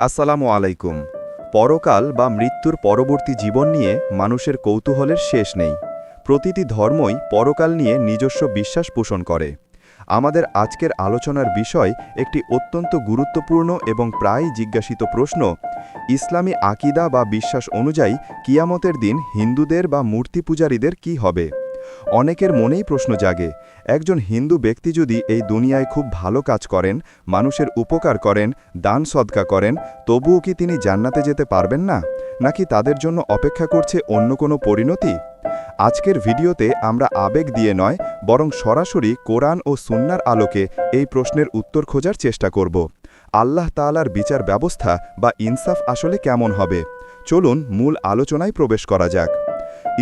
আসসালামু আলাইকুম। পরকাল বা মৃত্যুর পরবর্তী জীবন নিয়ে মানুষের কৌতূহলের শেষ নেই। প্রতিটি ধর্মই পরকাল নিয়ে নিজস্ব বিশ্বাস পোষণ করে। আমাদের আজকের আলোচনার বিষয় একটি অত্যন্ত গুরুত্বপূর্ণ এবং প্রায়ই জিজ্ঞাসিত প্রশ্ন। ইসলামী আকিদা বা বিশ্বাস অনুযায়ী কিয়ামতের দিন হিন্দুদের বা মূর্তি পূজারীদের কী হবে? অনেকের মনেই প্রশ্ন জাগে, একজন হিন্দু ব্যক্তি যদি এই দুনিয়ায় খুব ভালো কাজ করেন, মানুষের উপকার করেন, দান সদকা করেন, তবুও কি তিনি জান্নাতে যেতে পারবেন না? নাকি তাদের জন্য অপেক্ষা করছে অন্য কোনো পরিণতি? আজকের ভিডিওতে আমরা আবেগ দিয়ে নয়, বরং সরাসরি কোরআন ও সুন্নাহর আলোকে এই প্রশ্নের উত্তর খোঁজার চেষ্টা করব। আল্লাহ তাআলার বিচার ব্যবস্থা বা ইনসাফ আসলে কেমন হবে? চলুন মূল আলোচনায় প্রবেশ করা যাক।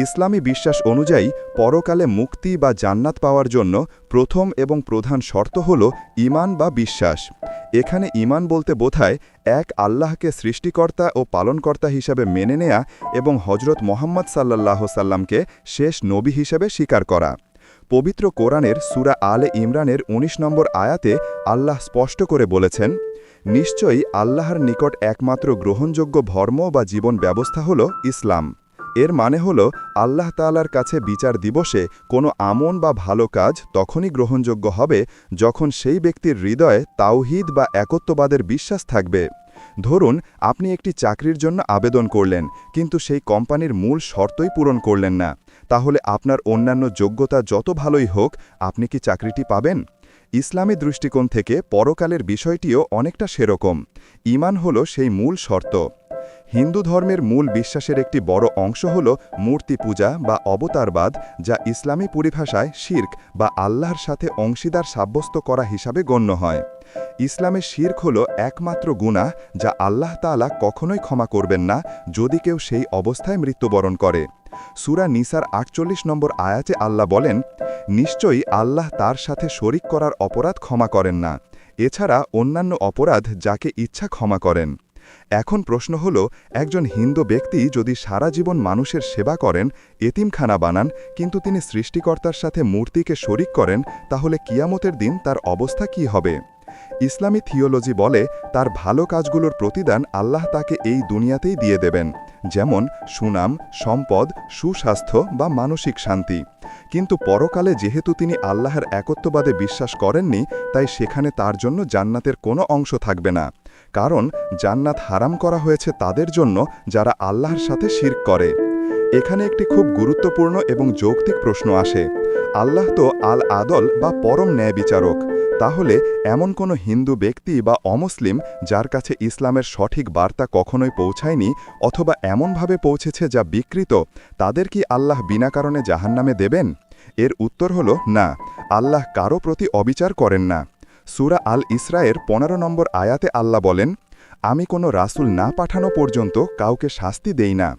ইসলামী বিশ্বাস অনুযায়ী পরকালে মুক্তি বা জান্নাত পাওয়ার জন্য প্রথম এবং প্রধান শর্ত হল ঈমান বা বিশ্বাস। এখানে ঈমান বলতে বোঝায় এক আল্লাহকে সৃষ্টিকর্তা ও পালনকর্তা হিসাবে মেনে নেয়া এবং হজরত মুহাম্মদ সাল্লাল্লাহু সাল্লামকে শেষ নবী হিসেবে স্বীকার করা। পবিত্র কোরআনের সূরা আলে ইমরানের ১৯ নম্বর আয়াতে আল্লাহ স্পষ্ট করে বলেছেন, নিশ্চয়ই আল্লাহর নিকট একমাত্র গ্রহণযোগ্য ধর্ম বা জীবন ব্যবস্থা হল ইসলাম। এর মানে হল আল্লাহ তাআলার কাছে বিচার দিবসে কোনো আমল বা ভালো কাজ তখনই গ্রহণযোগ্য হবে যখন সেই ব্যক্তির হৃদয়ে তাওহীদ বা একত্ববাদের বিশ্বাস থাকবে। ধরুন, আপনি একটি চাকরির জন্য আবেদন করলেন, কিন্তু সেই কোম্পানির মূল শর্তই পূরণ করলেন না। তাহলে আপনার অন্যান্য যোগ্যতা যত ভালোই হোক, আপনি কি চাকরিটি পাবেন? ইসলামী দৃষ্টিকোণ থেকে পরকালের বিষয়টিও অনেকটা সেরকম। ঈমান হল সেই মূল শর্ত। হিন্দু ধর্মের মূল বিশ্বাসের একটি বড় অংশ হল মূর্তি পূজা বা অবতারবাদ, যা ইসলামী পরিভাষায় শিরক বা আল্লাহর সাথে অংশীদার সাব্যস্ত করা হিসাবে গণ্য হয়। ইসলামে শিরক হল একমাত্র গুনাহ যা আল্লাহ তাআলা কখনোই ক্ষমা করবেন না যদি কেউ সেই অবস্থায় মৃত্যুবরণ করে। সূরা নিসার ৪৮ নম্বর আয়াতে আল্লাহ বলেন, নিশ্চয়ই আল্লাহ তার সাথে শরিক করার অপরাধ ক্ষমা করেন না, এছাড়া অন্যান্য অপরাধ যাকে ইচ্ছা ক্ষমা করেন। এখন প্রশ্ন হল, একজন হিন্দু ব্যক্তি যদি সারা জীবন মানুষের সেবা করেন, এতিমখানা বানান, কিন্তু তিনি সৃষ্টিকর্তার সাথে মূর্তিকে শরিক করেন, তাহলে কিয়ামতের দিন তার অবস্থা কী হবে? ইসলামী থিওলজি বলে, তার ভালো কাজগুলোর প্রতিদান আল্লাহ তাকে এই দুনিয়াতেই দিয়ে দেবেন, যেমন সুনাম, সম্পদ, সুস্বাস্থ্য বা মানসিক শান্তি। কিন্তু পরকালে যেহেতু তিনি আল্লাহর একত্ববাদে বিশ্বাস করেননি, তাই সেখানে তার জন্য জান্নাতের কোনো অংশ থাকবে না। কারণ জান্নাত হারাম করা হয়েছে তাদের জন্য যারা আল্লাহর সাথে শিরক করে। এখানে একটি খুব গুরুত্বপূর্ণ এবং যৌক্তিক প্রশ্ন আসে। আল্লাহ তো আল আদল বা পরম ন্যায় বিচারক। তাহলে এমন কোনো হিন্দু ব্যক্তি বা অমুসলিম যার কাছে ইসলামের সঠিক বার্তা কখনোই পৌঁছায়নি অথবা এমনভাবে পৌঁছেছে যা বিকৃত, তাদের কি আল্লাহ বিনা কারণে জাহান্নামে দেবেন? এর উত্তর হল না, আল্লাহ কারো প্রতি অবিচার করেন না। সূরা আল ইসরায়ের ১৫ নম্বর আয়াতে আল্লাহ বলেন, আমি কোনো রাসূল না পাঠানো পর্যন্ত কাউকে শাস্তি দেই না।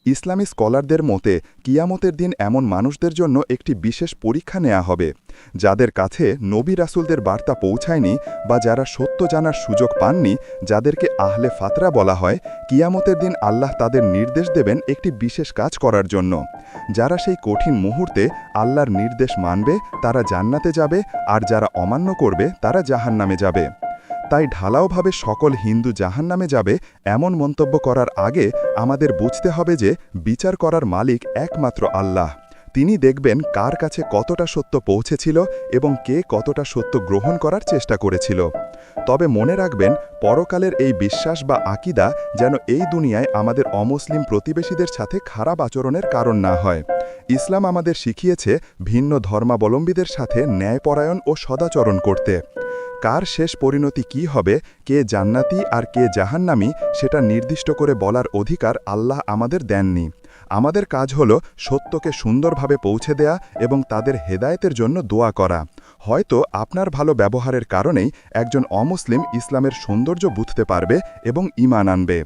ইসলামী স্কলারদের মতে কিয়ামতের দিন এমন মানুষদের জন্য একটি বিশেষ পরীক্ষা নেওয়া হবে, যাদের কাছে নবী রাসূলদের বার্তা পৌঁছায়নি বা যারা সত্য জানার সুযোগ পাননি, যাদেরকে আহলে ফাতরা বলা হয়। কিয়ামতের দিন আল্লাহ তাদের নির্দেশ দেবেন একটি বিশেষ কাজ করার জন্য। যারা সেই কঠিন মুহূর্তে আল্লাহর নির্দেশ মানবে তারা জান্নাতে যাবে, আর যারা অমান্য করবে তারা জাহান্নামে যাবে। তাই ঢালাওভাবে সকল হিন্দু জাহান্নামে যাবে এমন মন্তব্য করার আগে আমাদের বুঝতে হবে যে বিচার করার মালিক একমাত্র আল্লাহ। তিনি দেখবেন কার কাছে কতটা সত্য পৌঁছেছিল এবং কে কতটা সত্য গ্রহণ করার চেষ্টা করেছিল। তবে মনে রাখবেন, পরকালের এই বিশ্বাস বা আকিদা যেন এই দুনিয়ায় আমাদের অমুসলিম প্রতিবেশীদের সাথে খারাপ আচরণের কারণ না হয়। ইসলাম আমাদের শিখিয়েছে ভিন্ন ধর্মাবলম্বীদের সাথে ন্যায়পরায়ণ ও সদাচরণ করতে। কার শেষ পরিণতি কি হবে, কে জান্নাতি আর কে জাহান্নামী, সেটা নির্দিষ্ট করে বলার অধিকার আল্লাহ আমাদের দেননি। আমাদের কাজ হল সত্যকে সুন্দরভাবে পৌঁছে দেয়া এবং তাদের হেদায়েতের জন্য দোয়া করা। হয়তো আপনার ভালো ব্যবহারের কারণেই একজন অমুসলিম ইসলামের সৌন্দর্য বুঝতে পারবে এবং ঈমান আনবে।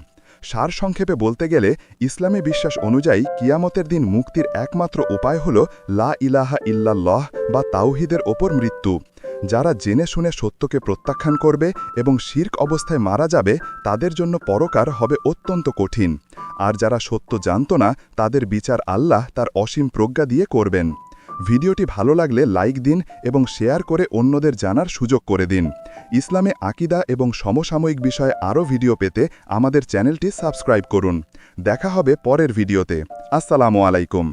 সারসংক্ষেপে বলতে গেলে, ইসলামী বিশ্বাস অনুযায়ী কিয়ামতের দিন মুক্তির একমাত্র উপায় হল লা ইলাহা ইল্লাল্লাহ বা তাওহীদের ওপর মৃত্যু। যারা জেনে শুনে সত্যকে প্রত্যাখ্যান করবে এবং শিরক অবস্থায় মারা যাবে, তাদের জন্য পরকার হবে অত্যন্ত কঠিন। আর যারা সত্য জানত না, তাদের বিচার আল্লাহ তার অসীম প্রজ্ঞা দিয়ে করবেন। ভিডিওটি ভালো লাগলে লাইক দিন এবং শেয়ার করে অন্যদের জানার সুযোগ করে দিন। ইসলামে আকীদা এবং সমসাময়িক বিষয়ে আরও ভিডিও পেতে আমাদের চ্যানেলটি সাবস্ক্রাইব করুন। দেখা হবে পরের ভিডিওতে। আসসালামু আলাইকুম।